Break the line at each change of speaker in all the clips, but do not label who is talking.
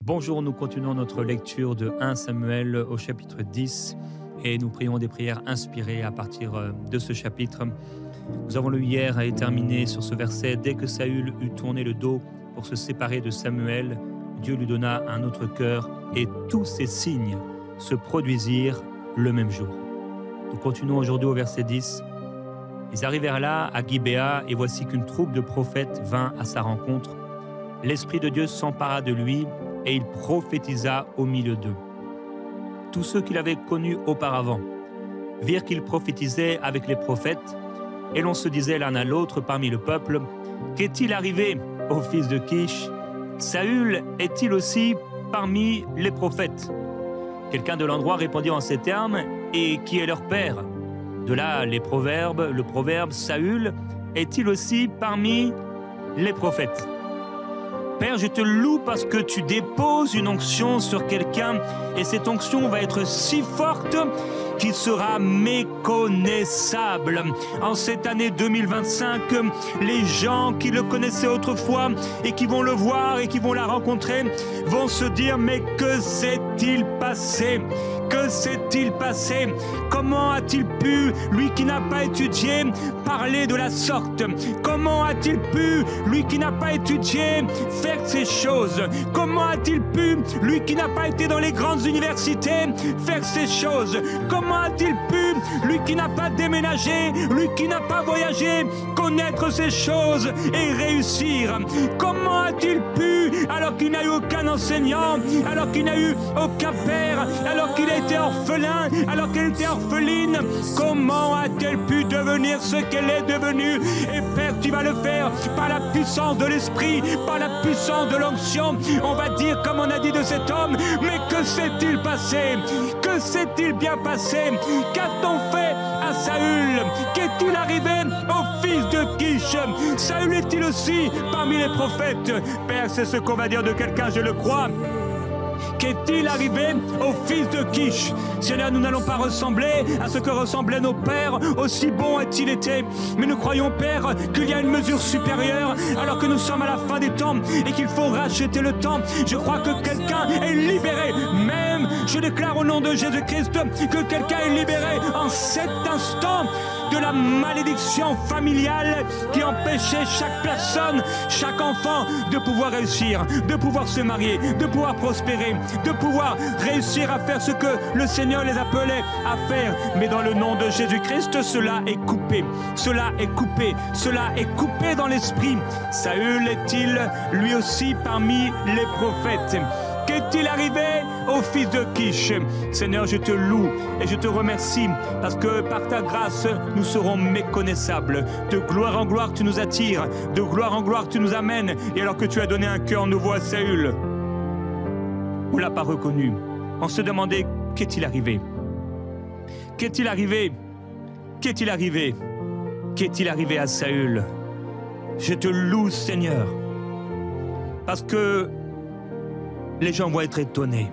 Bonjour, nous continuons notre lecture de 1 Samuel au chapitre 10 et nous prions des prières inspirées à partir de ce chapitre. Nous avons lu hier et terminé sur ce verset. Dès que Saül eut tourné le dos pour se séparer de Samuel, Dieu lui donna un autre cœur et tous ces signes se produisirent le même jour. Nous continuons aujourd'hui au verset 10. Ils arrivèrent là à Gibéa et voici qu'une troupe de prophètes vint à sa rencontre. L'Esprit de Dieu s'empara de lui et il prophétisa au milieu d'eux. Tous ceux qu'il avait connus auparavant virent qu'il prophétisait avec les prophètes et l'on se disait l'un à l'autre parmi le peuple, « Qu'est-il arrivé au fils de Kish? Saül est-il aussi parmi les prophètes ?» Quelqu'un de l'endroit répondit en ces termes, « Et qui est leur père ?» De là le proverbe « Saül est-il aussi parmi les prophètes ?» Père, je te loue parce que tu déposes une onction sur quelqu'un et cette onction va être si forte qu'il sera méconnaissable. En cette année 2025, les gens qui le connaissaient autrefois et qui vont le voir et qui vont la rencontrer vont se dire « Mais que s'est-il passé ? Que s'est-il passé ? Comment a-t-il pu, lui qui n'a pas étudié, parler de la sorte? Comment a-t-il pu, lui qui n'a pas étudié, faire ces choses? Comment a-t-il pu, lui qui n'a pas été dans les grandes universités, faire ces choses? Comment a-t-il pu, lui qui n'a pas déménagé, lui qui n'a pas voyagé, connaître ces choses et réussir? Comment a-t-il pu, alors qu'il n'a eu aucun enseignant, alors qu'il n'a eu aucun père, alors qu'il a été orphelin, alors qu'elle était orpheline, comment a-t-elle pu devenir ce qu'elle est devenue? Et Père, tu vas le faire par la puissance de l'Esprit, par la puissance de l'onction. On va dire comme on a dit de cet homme, mais que s'est-il passé? Que s'est-il bien passé? Qu'a-t-on fait à Saül? Qu'est-il arrivé au fils de Kish? Saül est-il aussi parmi les prophètes? Père, c'est ce qu'on va dire de quelqu'un, je le crois. Qu'est-il arrivé au fils de Kish? Seigneur, nous n'allons pas ressembler à ce que ressemblaient nos pères, aussi bons a-t-il été. Mais nous croyons, Père, qu'il y a une mesure supérieure, alors que nous sommes à la fin des temps et qu'il faut racheter le temps. Je crois que quelqu'un est libéré. Même, je déclare au nom de Jésus-Christ que quelqu'un est libéré en cet instant de la malédiction familiale qui empêchait chaque personne, chaque enfant de pouvoir réussir, de pouvoir se marier, de pouvoir prospérer, de pouvoir réussir à faire ce que le Seigneur les appelait à faire. Mais dans le nom de Jésus-Christ, cela est coupé, cela est coupé, cela est coupé dans l'esprit. Saül est-il lui aussi parmi les prophètes? Qu'est-il arrivé au fils de Kish? Seigneur, je te loue et je te remercie parce que par ta grâce, nous serons méconnaissables. De gloire en gloire, tu nous attires. De gloire en gloire, tu nous amènes. Et alors que tu as donné un cœur nouveau à Saül, on ne l'a pas reconnu. On se demandait, qu'est-il arrivé? Qu'est-il arrivé? Qu'est-il arrivé? Qu'est-il arrivé à Saül? Je te loue, Seigneur, parce que les gens vont être étonnés.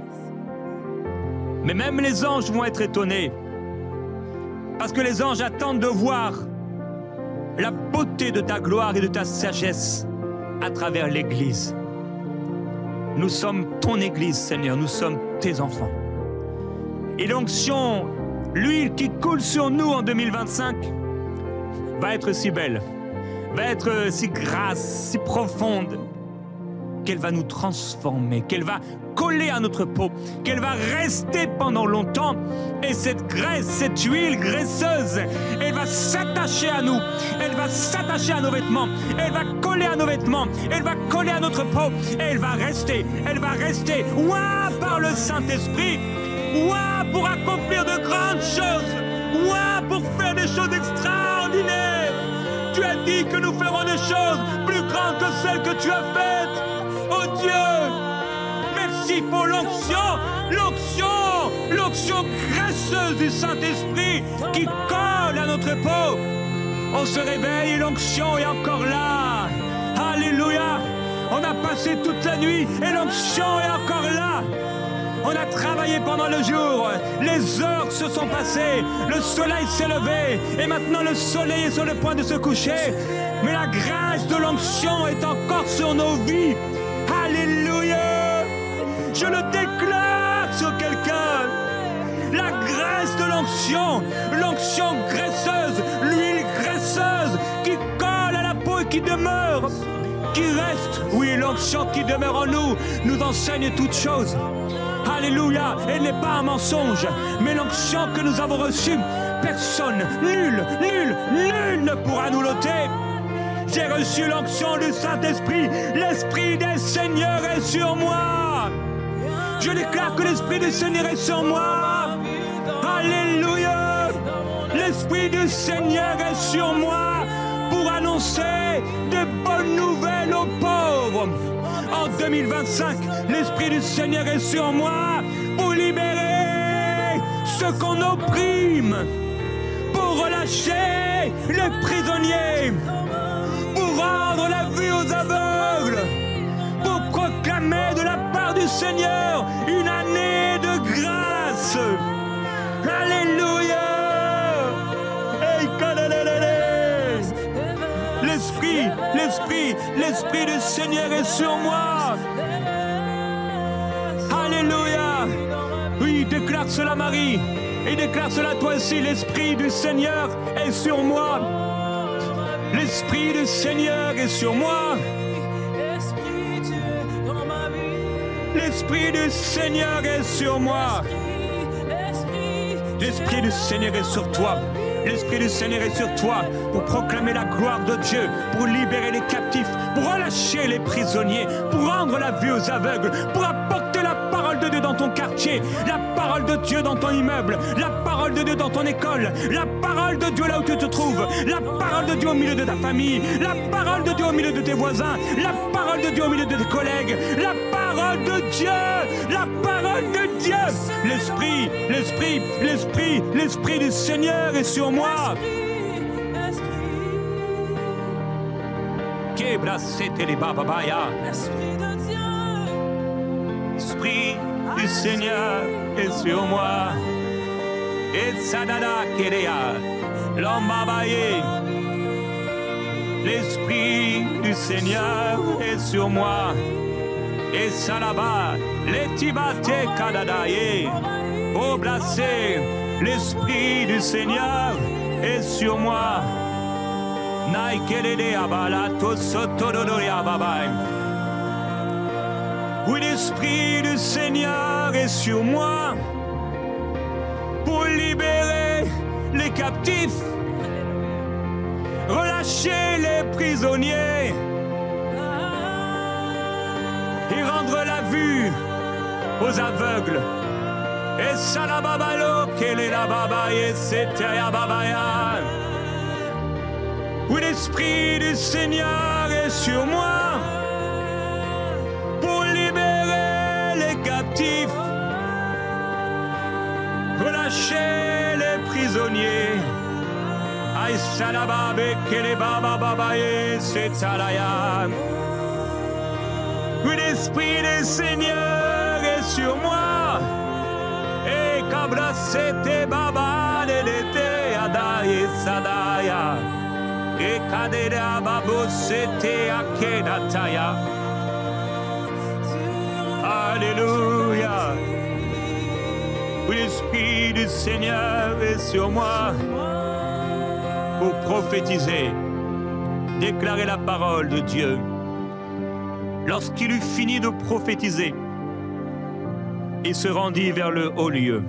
Mais même les anges vont être étonnés. Parce que les anges attendent de voir la beauté de ta gloire et de ta sagesse à travers l'Église. Nous sommes ton Église, Seigneur, nous sommes tes enfants. Et l'onction, l'huile qui coule sur nous en 2025, va être si belle, va être si grasse, si profonde, qu'elle va nous transformer, qu'elle va coller à notre peau, qu'elle va rester pendant longtemps. Et cette graisse, cette huile graisseuse, elle va s'attacher à nous, elle va s'attacher à nos vêtements, elle va coller à nos vêtements, elle va coller à notre peau, et elle va rester, ouah, par le Saint-Esprit, ouah, pour accomplir de grandes choses, ouah, pour faire des choses extraordinaires. Tu as dit que nous ferons des choses plus grandes que celles que tu as faites. Oh Dieu, merci pour l'onction graisseuse du Saint-Esprit qui colle à notre peau. On se réveille et l'onction est encore là. Alléluia. On a passé toute la nuit et l'onction est encore là. On a travaillé pendant le jour, les heures se sont passées, le soleil s'est levé et maintenant le soleil est sur le point de se coucher. Mais la grâce de l'onction est encore sur nos vies. Alléluia. je le déclare sur quelqu'un. La graisse de l'onction graisseuse, l'huile graisseuse qui colle à la peau et qui demeure, qui reste. Oui, l'onction qui demeure en nous enseigne toutes choses. Alléluia, elle n'est pas un mensonge, mais l'onction que nous avons reçue, personne, nul ne pourra nous l'ôter. J'ai reçu l'onction du Saint-Esprit, l'Esprit des Seigneurs est sur moi. Je déclare que l'Esprit du Seigneur est sur moi. Alléluia, l'Esprit du Seigneur est sur moi pour annoncer de bonnes nouvelles aux pauvres. En 2025, l'Esprit du Seigneur est sur moi pour libérer ceux qu'on opprime, pour relâcher les prisonniers, pour rendre la vue aux aveugles, pour proclamer de la part du Seigneur une année de grâce. Alléluia! L'Esprit du Seigneur est sur moi. Alléluia. Oui, déclare cela Marie. Et déclare cela toi aussi. L'Esprit du Seigneur est sur moi. L'Esprit du Seigneur est sur moi. L'Esprit du Seigneur est sur moi. L'Esprit du Seigneur est sur toi. L'Esprit du Seigneur est sur toi pour proclamer la gloire de Dieu, pour libérer les captifs, pour relâcher les prisonniers, pour rendre la vue aux aveugles, pour apporter la parole de Dieu dans ton quartier, la parole de Dieu dans ton immeuble, la parole de Dieu dans ton école, la parole de Dieu là où tu te trouves, la parole de Dieu au milieu de ta famille, la parole de Dieu au milieu de tes voisins, la parole de Dieu au milieu de tes collègues, la parole de Dieu, la parole de Dieu. L'Esprit du Seigneur est sur moi. L'Esprit du Seigneur est sur moi. Et Sadada Kerea, l'Ambabaye. L'Esprit du Seigneur est sur moi. Et Salaba, l'Etibate Kadadaye. Oh, blessé, l'Esprit du Seigneur est sur moi. Naikelede abala tosotodori ababai. Oui, l'Esprit du Seigneur est sur moi pour libérer les captifs, relâcher les prisonniers et rendre la vue aux aveugles. Et salababalo, quelle est la babaye, c'était ya babaya. Oui, l'Esprit du Seigneur est sur moi pour libérer les captifs, relâcher les prisonniers. Aïe salababe, quelle est babaye, c'est alaya. Oui, l'Esprit du Seigneur est sur moi. Et kabrasete baba de l'été adaye sadaya. Et kadera babo sete akedataya. Alléluia. Oui, l'Esprit du Seigneur est sur moi pour prophétiser, déclarer la parole de Dieu. Lorsqu'il eut fini de prophétiser, il se rendit vers le haut lieu.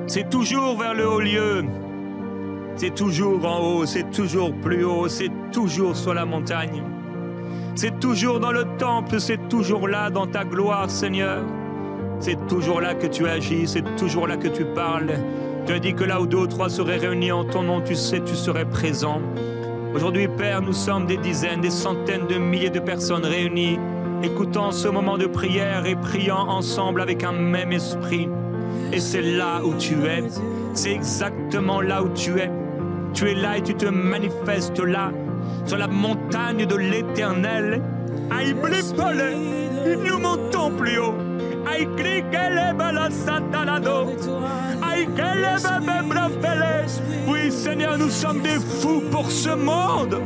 C'est toujours vers le haut lieu. C'est toujours en haut, c'est toujours plus haut, c'est toujours sur la montagne. C'est toujours dans le temple, c'est toujours là dans ta gloire, Seigneur. C'est toujours là que tu agis, c'est toujours là que tu parles. Tu as dit que là où deux ou trois seraient réunis en ton nom, tu sais, tu serais présent. Aujourd'hui, Père, nous sommes des dizaines, des centaines de milliers de personnes réunies, écoutant ce moment de prière et priant ensemble avec un même esprit. Et c'est là où tu es. C'est exactement là où tu es. Tu es là et tu te manifestes là, sur la montagne de l'Éternel. Aïe, blipole, nous montons plus haut. Aïe, cliquez la satanado. Aïe, oui, Seigneur, nous sommes des fous pour ce monde.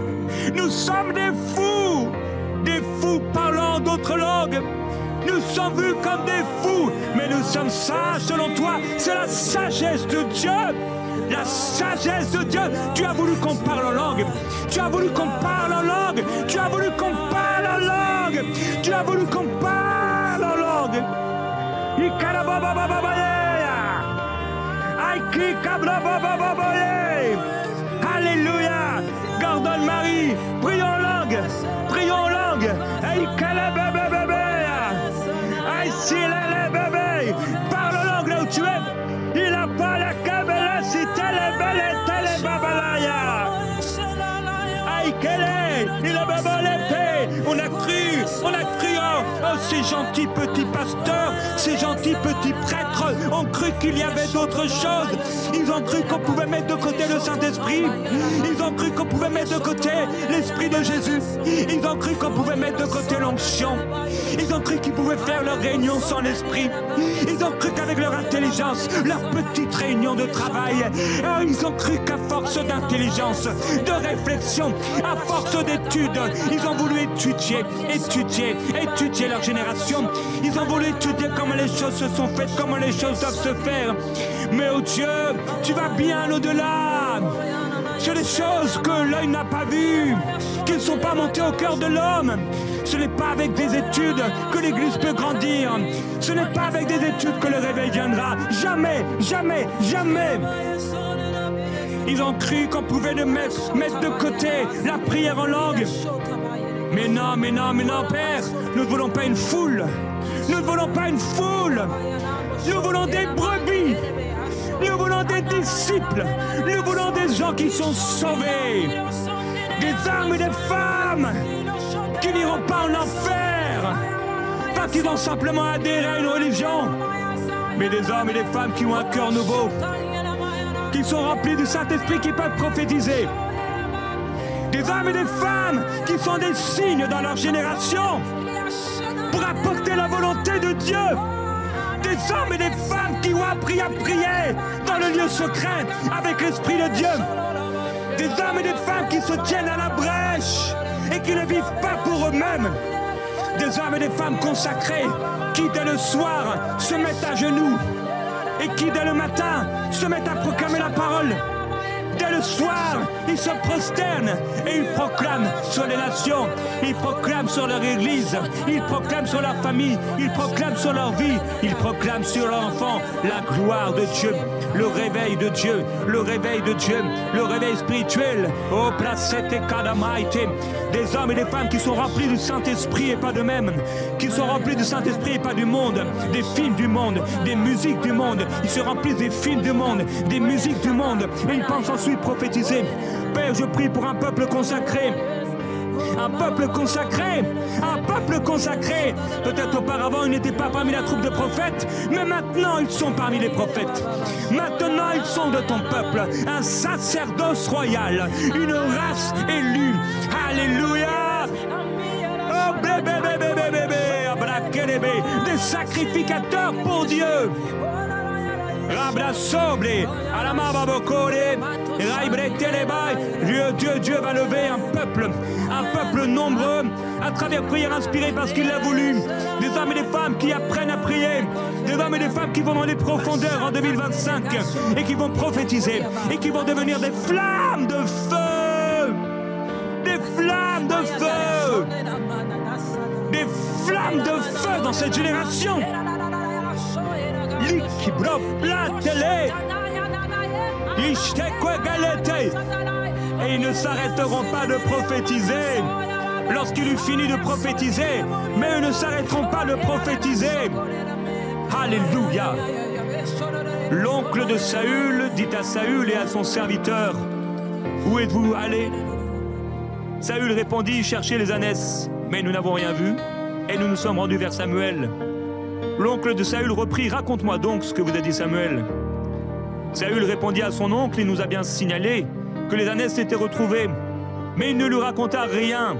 Nous sommes des fous parlant d'autres langues, Nous sommes vus comme des fous, mais nous sommes sages selon toi. C'est la sagesse de Dieu. La sagesse de Dieu. Tu as voulu qu'on parle en langue. Tu as voulu qu'on parle en langue. Tu as voulu qu'on parle en langue. Tu as voulu qu'on parle en langue. Alléluia. Gordonne Marie. Prions en langue. Prions en langue. Parle en langue là où tu es. Il a pas la cabela si telle belle telle babalaya. Aïe quelle il a babalépé. On a cru oh ces gentils petits pasteurs, ces gentils petits prêtres ont cru qu'il y avait d'autres choses. Ils ont cru qu'on pouvait mettre de côté le Saint-Esprit. Ils ont cru qu'on pouvait mettre de côté l'Esprit de Jésus. Ils ont cru qu'on pouvait mettre de côté l'onction. Ils ont cru qu'ils pouvaient faire leur réunion sans l'Esprit. Ils ont cru qu'avec leur intelligence, leur petite réunion de travail, ils ont cru qu'à force d'intelligence, de réflexion, à force d'études, ils ont voulu étudier leur génération. Ils ont voulu étudier comment les choses se sont faites, comment les choses doivent se faire. Mais oh Dieu, tu vas bien au-delà. C'est des choses que l'œil n'a pas vues, qui ne sont pas montées au cœur de l'homme. Ce n'est pas avec des études que l'Église peut grandir. Ce n'est pas avec des études que le réveil viendra. Jamais, jamais, jamais. Ils ont cru qu'on pouvait mettre de côté la prière en langue. Mais non, Père, nous ne voulons pas une foule. Nous ne voulons pas une foule. Nous voulons des brebis. Nous voulons des disciples. Nous voulons des gens qui sont sauvés. Des hommes et des femmes qui n'iront pas en enfer. Pas qui vont simplement adhérer à une religion, mais des hommes et des femmes qui ont un cœur nouveau, qui sont remplis du Saint-Esprit, qui peuvent prophétiser. Des hommes et des femmes qui sont des signes dans leur génération pour apporter la volonté de Dieu. Des hommes et des femmes qui ont appris à prier dans le lieu secret avec l'Esprit de Dieu. Des hommes et des femmes qui se tiennent à la brèche et qui ne vivent pas pour eux-mêmes. Des hommes et des femmes consacrés qui dès le soir se mettent à genoux et qui dès le matin se mettent à proclamer la parole. Dès le soir, ils se prosternent et ils proclament sur les nations, ils proclament sur leur église, ils proclament sur leur famille, ils proclament sur leur vie, ils proclament sur leur enfant la gloire de Dieu, le réveil de Dieu, le réveil de Dieu, le réveil spirituel. Oh, placete kadamaite, des hommes et des femmes qui sont remplis du Saint-Esprit et pas d'eux-mêmes, qui sont remplis du Saint-Esprit et pas du monde, des films du monde, des musiques du monde. Ils se remplissent des films du monde, des musiques du monde, et ils pensent ensuite prophétiser. Père, je prie pour un peuple consacré. Un peuple consacré, un peuple consacré. Peut-être auparavant ils n'étaient pas parmi la troupe de prophètes, mais maintenant ils sont parmi les prophètes. Maintenant ils sont de ton peuple, un sacerdoce royal, une race élue. Alléluia. Oh bébé, bébé, bébé, bébé, des sacrificateurs pour Dieu. Dieu va lever un peuple nombreux à travers prière inspirée parce qu'il l'a voulu. Des hommes et des femmes qui apprennent à prier, des hommes et des femmes qui vont dans les profondeurs en 2025 et qui vont prophétiser et qui vont devenir des flammes de feu, des flammes de feu, des flammes de feu dans cette génération. Et ils ne s'arrêteront pas de prophétiser lorsqu'il eut fini de prophétiser, mais ils ne s'arrêteront pas de prophétiser. Alléluia. L'oncle de Saül dit à Saül et à son serviteur: où êtes-vous allés? Saül répondit: cherchez les ânesses, mais nous n'avons rien vu, et nous nous sommes rendus vers Samuel. L'oncle de Saül reprit: raconte-moi donc ce que vous a dit Samuel. Saül répondit à son oncle: il nous a bien signalé que les ânesses étaient retrouvées, mais il ne lui raconta rien.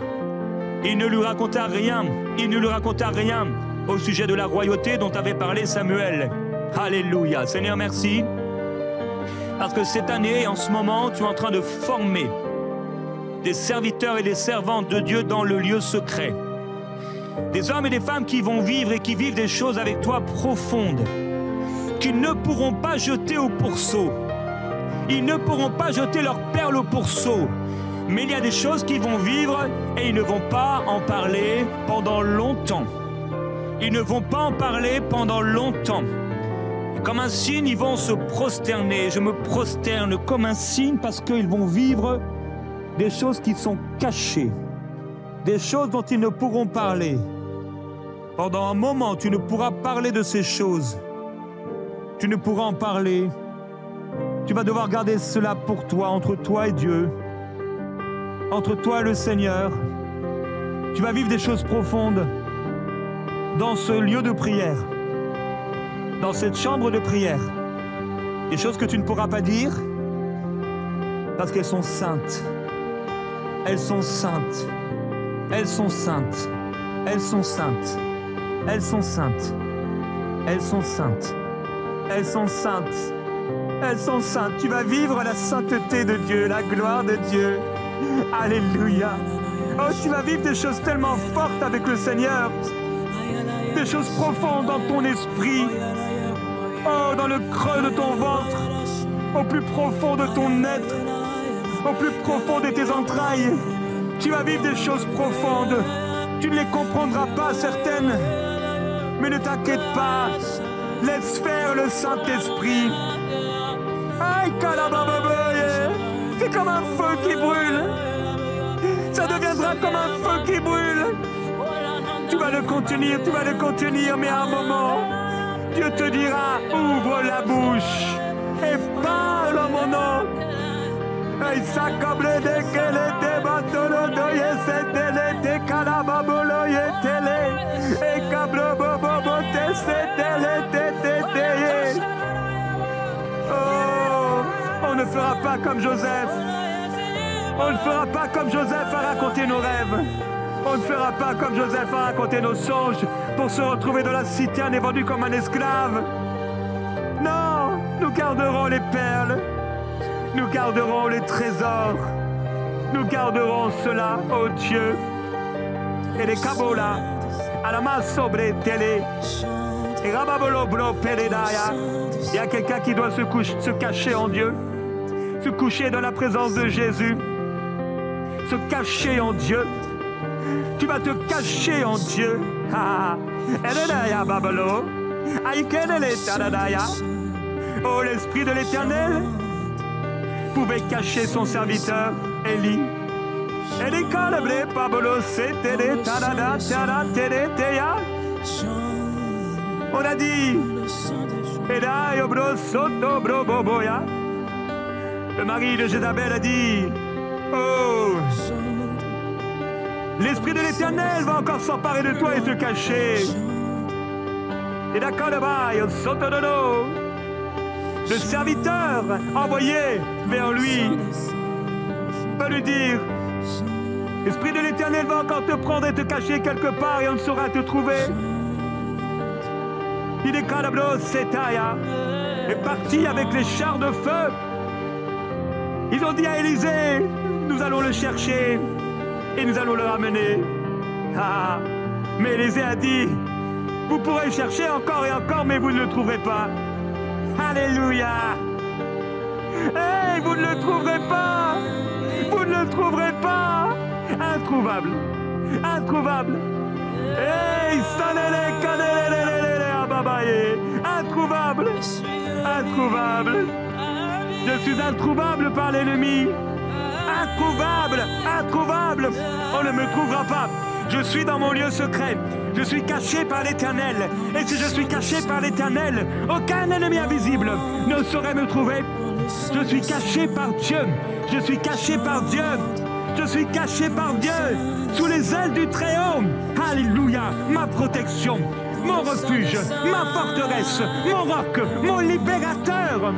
Il ne lui raconta rien. Il ne lui raconta rien au sujet de la royauté dont avait parlé Samuel. Alléluia. Seigneur, merci. Parce que cette année, en ce moment, tu es en train de former des serviteurs et des servantes de Dieu dans le lieu secret. Des hommes et des femmes qui vont vivre et qui vivent des choses avec toi profondes, qu'ils ne pourront pas jeter au pourceau. Ils ne pourront pas jeter leurs perles au pourceau. Mais il y a des choses qu'ils vont vivre et ils ne vont pas en parler pendant longtemps. Ils ne vont pas en parler pendant longtemps. Comme un signe, ils vont se prosterner. Je me prosterne comme un signe parce qu'ils vont vivre des choses qui sont cachées, des choses dont ils ne pourront parler. Pendant un moment, tu ne pourras parler de ces choses. Tu ne pourras en parler. Tu vas devoir garder cela pour toi, entre toi et Dieu, entre toi et le Seigneur. Tu vas vivre des choses profondes dans ce lieu de prière, dans cette chambre de prière. Des choses que tu ne pourras pas dire parce qu'elles sont saintes. Elles sont saintes. Elles sont saintes. Elles sont saintes. Elles sont saintes. Elles sont saintes. Elles sont saintes. Elles sont saintes. Tu vas vivre la sainteté de Dieu, la gloire de Dieu. Alléluia. Oh, tu vas vivre des choses tellement fortes avec le Seigneur. Des choses profondes dans ton esprit. Oh, dans le creux de ton ventre. Au plus profond de ton être. Au plus profond de tes entrailles. Tu vas vivre des choses profondes. Tu ne les comprendras pas, certaines. Mais ne t'inquiète pas. Laisse faire le Saint-Esprit. Aïe, c'est comme un feu qui brûle. Ça deviendra comme un feu qui brûle. Tu vas le contenir, mais à un moment, Dieu te dira, ouvre la bouche et parle en mon nom. Aïe, ça câble de qu'elle était batolo doye, c'était les calababolo yetele. Et câble bobo te c'était les. Oh, on ne fera pas comme Joseph. On ne fera pas comme Joseph à raconter nos rêves. On ne fera pas comme Joseph à raconter nos songes pour se retrouver dans la citerne et vendu comme un esclave. Non, nous garderons les perles. Nous garderons les trésors. Nous garderons cela, ô Dieu. Et les kabola, à la main sobre télé. Et rababolo blo peredaya. Il y a quelqu'un qui doit se cacher en Dieu. Se coucher dans la présence de Jésus. Se cacher en Dieu. Tu vas te cacher en Dieu. Oh, l'Esprit de l'Éternel pouvait cacher son serviteur, Élie. On a dit, le mari de Jézabel a dit, oh, l'Esprit de l'Éternel va encore s'emparer de toi et te cacher. Et d'accord, le serviteur envoyé vers lui va lui dire, l'Esprit de l'Éternel va encore te prendre et te cacher quelque part et on ne saura te trouver. Il est parti avec les chars de feu. Ils ont dit à Élisée, nous allons le chercher et nous allons le ramener. Ah, mais Élisée a dit, vous pourrez chercher encore et encore, mais vous ne le trouverez pas. Alléluia. Hey, vous ne le trouverez pas. Vous ne le trouverez pas. Introuvable. Introuvable. Hey, introuvable. Introuvable. Je suis introuvable par l'ennemi. Introuvable. Introuvable. On ne me trouvera pas. Je suis dans mon lieu secret. Je suis caché par l'Éternel. Et si je suis caché par l'Éternel, aucun ennemi invisible ne saurait me trouver. Je suis caché par Dieu. Je suis caché par Dieu. Je suis caché par Dieu. Sous les ailes du Très-Haut. Alléluia. Ma protection. Mon refuge. Ma forteresse. Mon roc. Mon libérateur.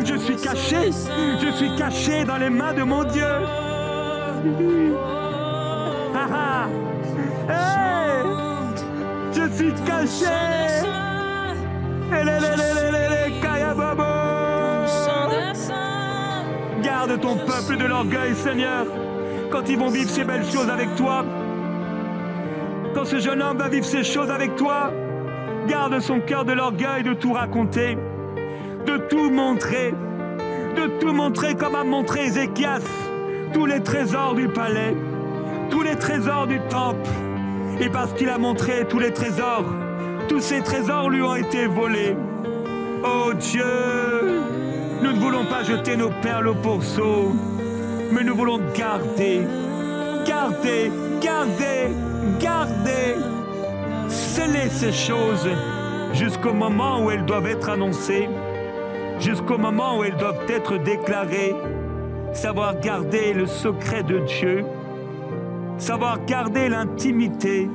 Je suis caché. Je suis caché dans les mains de mon Dieu. Ah ah. Hey, je suis caché. Garde ton peuple de l'orgueil, Seigneur, quand ils vont vivre ces belles choses avec toi. quand ce jeune homme va vivre ces choses avec toi, garde son cœur de l'orgueil de tout raconter, de tout montrer comme a montré Ézéchias, tous les trésors du palais, tous les trésors du temple. Et parce qu'il a montré tous les trésors, tous ces trésors lui ont été volés. Oh Dieu, nous ne voulons pas jeter nos perles au pourceau, mais nous voulons garder, sceller ces choses jusqu'au moment où elles doivent être annoncées, jusqu'au moment où elles doivent être déclarées, savoir garder le secret de Dieu, savoir garder l'intimité,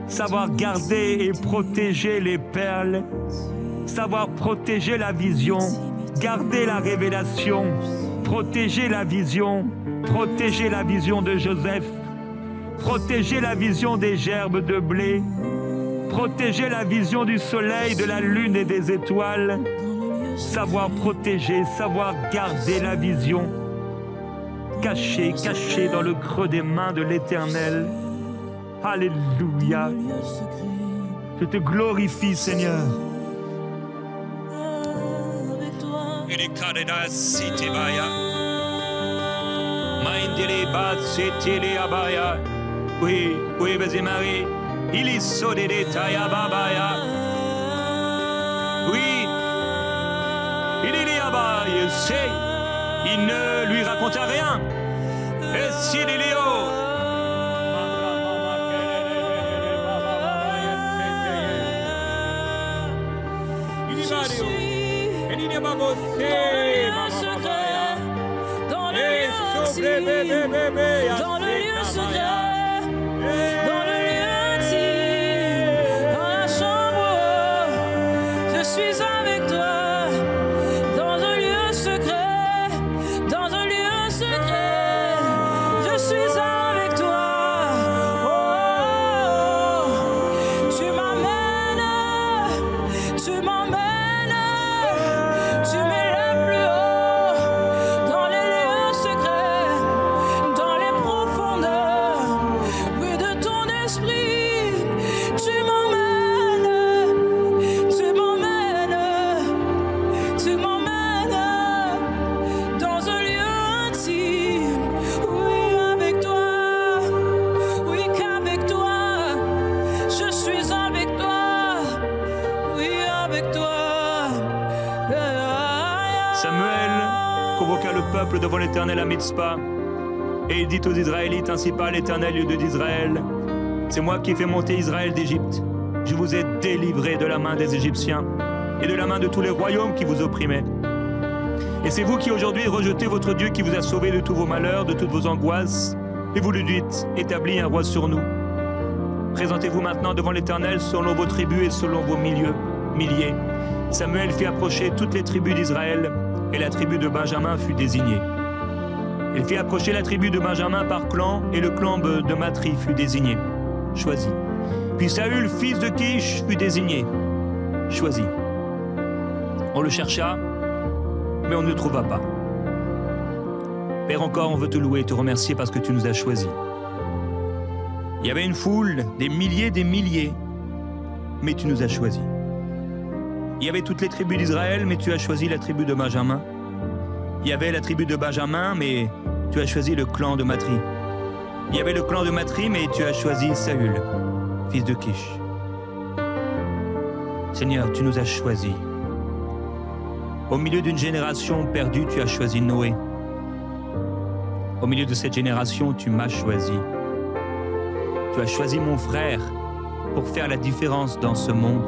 savoir garder et protéger les perles, savoir protéger la vision, garder la révélation, protéger la vision de Joseph, protéger la vision des gerbes de blé, protéger la vision du soleil, de la lune et des étoiles, savoir protéger, savoir garder la vision, cachée dans le creux des mains de l'Éternel. Alléluia. Je te glorifie, Seigneur. Oui, vas-y Marie. Il est sodé de Taya Babaya. Oui, il est là-bas, je sais. Il ne lui raconta rien. Et si il est Léo.
Dans le lieu secret, dans le lieu intime, dans la chambre haute, je suis avec toi. Dans un lieu secret, dans un lieu secret, je suis avec toi. Oh, tu m'emmènes, tu m'emmènes, tu m'élèves plus haut, dans les lieux secrets, dans les profondeurs, oui, de ton esprit, tu m'emmènes, tu m'emmènes, tu m'emmènes dans un lieu intime, oui, avec toi, oui, qu'avec toi, je suis avec toi, oui, avec toi.
Samuel convoqua le peuple devant l'Éternel à Mitzpah, et il dit aux Israélites, ainsi parle l'Éternel, Dieu d'Israël, c'est moi qui ai fait monter Israël d'Égypte. Je vous ai délivré de la main des Égyptiens et de la main de tous les royaumes qui vous opprimaient. Et c'est vous qui aujourd'hui rejetez votre Dieu qui vous a sauvé de tous vos malheurs, de toutes vos angoisses, et vous lui dites, établis un roi sur nous. Présentez-vous maintenant devant l'Éternel selon vos tribus et selon vos milliers. Samuel fit approcher toutes les tribus d'Israël, et la tribu de Benjamin fut désignée. Il fit approcher la tribu de Benjamin par clan, et le clan de Matri fut désigné, choisi. Puis Saül, fils de Kish, fut désigné, choisi. On le chercha, mais on ne le trouva pas. Père, encore, on veut te louer et te remercier parce que tu nous as choisis. Il y avait une foule, des milliers, mais tu nous as choisis. Il y avait toutes les tribus d'Israël, mais tu as choisi la tribu de Benjamin. Il y avait la tribu de Benjamin, mais tu as choisi le clan de Matri. Il y avait le clan de Matri, mais tu as choisi Saül, fils de Kish. Seigneur, tu nous as choisis. Au milieu d'une génération perdue, tu as choisi Noé. Au milieu de cette génération, tu m'as choisi. Tu as choisi mon frère pour faire la différence dans ce monde.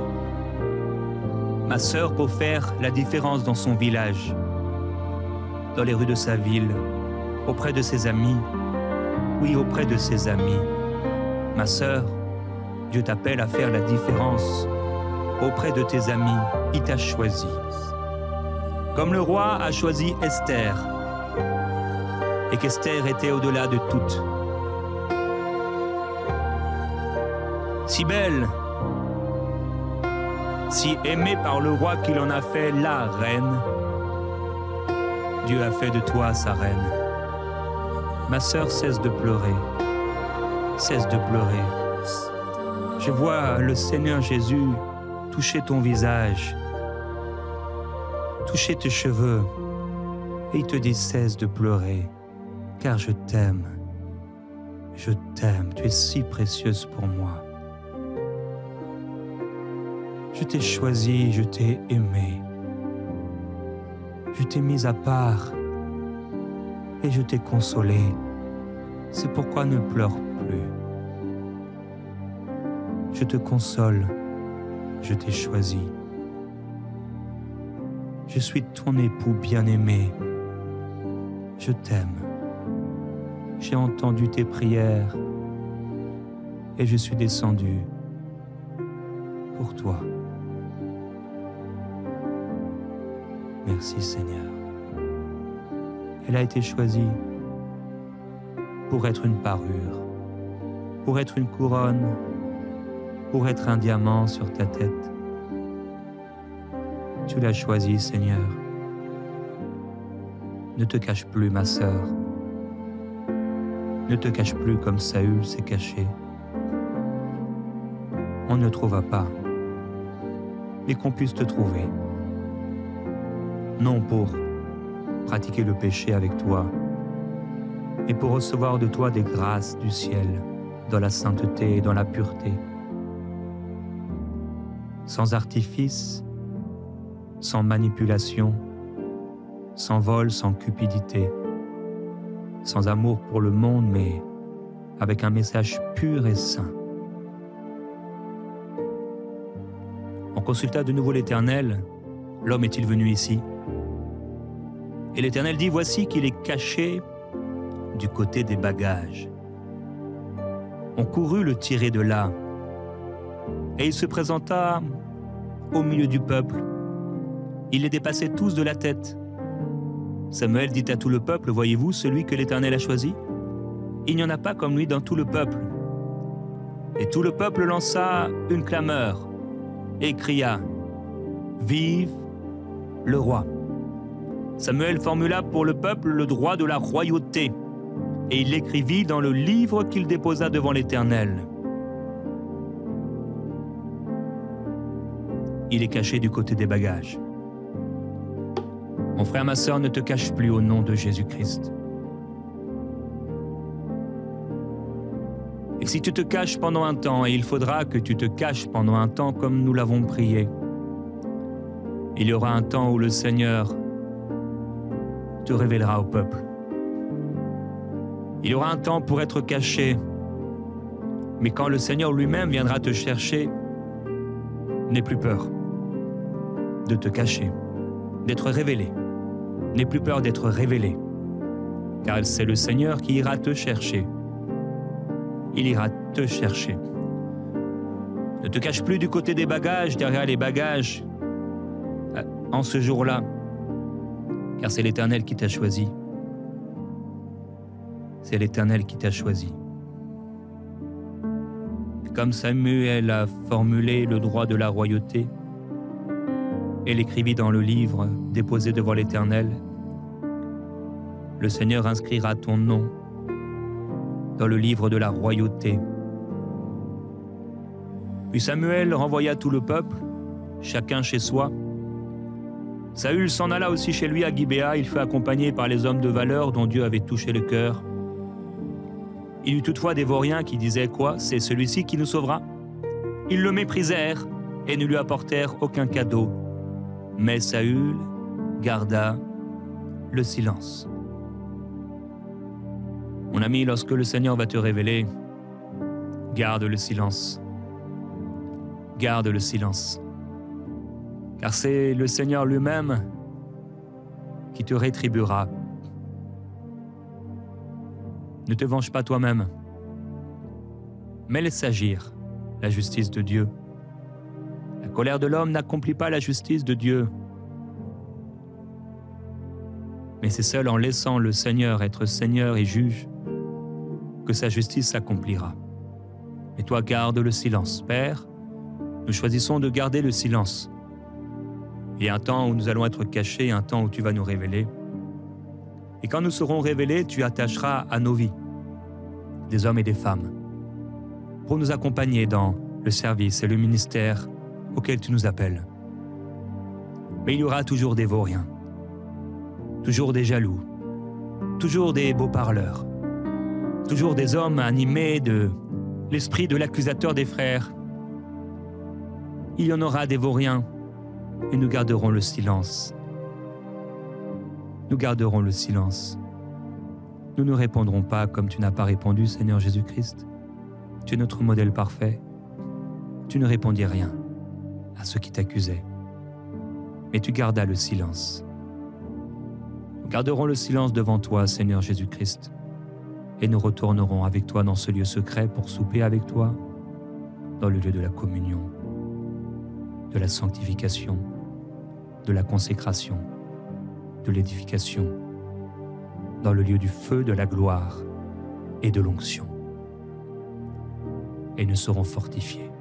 Ma sœur pour faire la différence dans son village, dans les rues de sa ville, auprès de ses amis. Oui, auprès de ses amis. Ma sœur, Dieu t'appelle à faire la différence auprès de tes amis. Il t'a choisi. Comme le roi a choisi Esther, et qu'Esther était au-delà de toutes. Si belle, si aimée par le roi qu'il en a fait la reine, Dieu a fait de toi sa reine. Ma sœur, cesse de pleurer, cesse de pleurer. Je vois le Seigneur Jésus toucher ton visage, toucher tes cheveux, et il te dit cesse de pleurer, car je t'aime. Je t'aime, tu es si précieuse pour moi. Je t'ai choisi, je t'ai aimé. Je t'ai mis à part et je t'ai consolé. C'est pourquoi ne pleure plus. Je te console, je t'ai choisi. Je suis ton époux bien-aimé. Je t'aime. J'ai entendu tes prières et je suis descendu pour toi. Merci Seigneur. Elle a été choisie pour être une parure, pour être une couronne, pour être un diamant sur ta tête. Tu l'as choisie, Seigneur. Ne te cache plus, ma sœur. Ne te cache plus comme Saül s'est caché. On ne trouvera pas, mais qu'on puisse te trouver. Non pour pratiquer le péché avec toi, mais pour recevoir de toi des grâces du ciel, dans la sainteté et dans la pureté. Sans artifice, sans manipulation, sans vol, sans cupidité, sans amour pour le monde, mais avec un message pur et saint. On consulta de nouveau l'Éternel. L'homme est-il venu ici? Et l'Éternel dit, voici qu'il est caché du côté des bagages. On courut le tirer de là, et il se présenta au milieu du peuple. Il les dépassait tous de la tête. Samuel dit à tout le peuple, voyez-vous celui que l'Éternel a choisi? Il n'y en a pas comme lui dans tout le peuple. Et tout le peuple lança une clameur et cria, vive le roi. Samuel formula pour le peuple le droit de la royauté, et il l'écrivit dans le livre qu'il déposa devant l'Éternel. Il est caché du côté des bagages. Mon frère, ma sœur, ne te cache plus au nom de Jésus-Christ. Et si tu te caches pendant un temps, et il faudra que tu te caches pendant un temps comme nous l'avons prié, il y aura un temps où le Seigneur te révélera au peuple. Il y aura un temps pour être caché, mais quand le Seigneur lui-même viendra te chercher, n'aie plus peur de te cacher, d'être révélé. N'aie plus peur d'être révélé, car c'est le Seigneur qui ira te chercher. Il ira te chercher. Ne te cache plus du côté des bagages, derrière les bagages, en ce jour-là, car c'est l'Éternel qui t'a choisi. C'est l'Éternel qui t'a choisi. Comme Samuel a formulé le droit de la royauté et l'écrivit dans le livre déposé devant l'Éternel, le Seigneur inscrira ton nom dans le livre de la royauté. Puis Samuel renvoya tout le peuple, chacun chez soi. Saül s'en alla aussi chez lui à Gibéa, il fut accompagné par les hommes de valeur dont Dieu avait touché le cœur. Il y eut toutefois des vauriens qui disaient, quoi, c'est celui-ci qui nous sauvera? Ils le méprisèrent et ne lui apportèrent aucun cadeau. Mais Saül garda le silence. Mon ami, lorsque le Seigneur va te révéler, garde le silence. Garde le silence. Car c'est le Seigneur lui-même qui te rétribuera. Ne te venge pas toi-même, mais laisse agir la justice de Dieu. La colère de l'homme n'accomplit pas la justice de Dieu. Mais c'est seul en laissant le Seigneur être Seigneur et juge que sa justice s'accomplira. Et toi, garde le silence. Père, nous choisissons de garder le silence. Il y a un temps où nous allons être cachés, un temps où tu vas nous révéler. Et quand nous serons révélés, tu attacheras à nos vies des hommes et des femmes pour nous accompagner dans le service et le ministère auquel tu nous appelles. Mais il y aura toujours des vauriens, toujours des jaloux, toujours des beaux parleurs, toujours des hommes animés de l'esprit de l'accusateur des frères. Il y en aura des vauriens et nous garderons le silence. Nous garderons le silence. Nous ne répondrons pas comme tu n'as pas répondu, Seigneur Jésus-Christ. Tu es notre modèle parfait. Tu ne répondis rien à ceux qui t'accusaient, mais tu gardas le silence. Nous garderons le silence devant toi, Seigneur Jésus-Christ, et nous retournerons avec toi dans ce lieu secret pour souper avec toi, dans le lieu de la communion, de la sanctification, de la consécration, de l'édification, dans le lieu du feu de la gloire et de l'onction. Et nous serons fortifiés.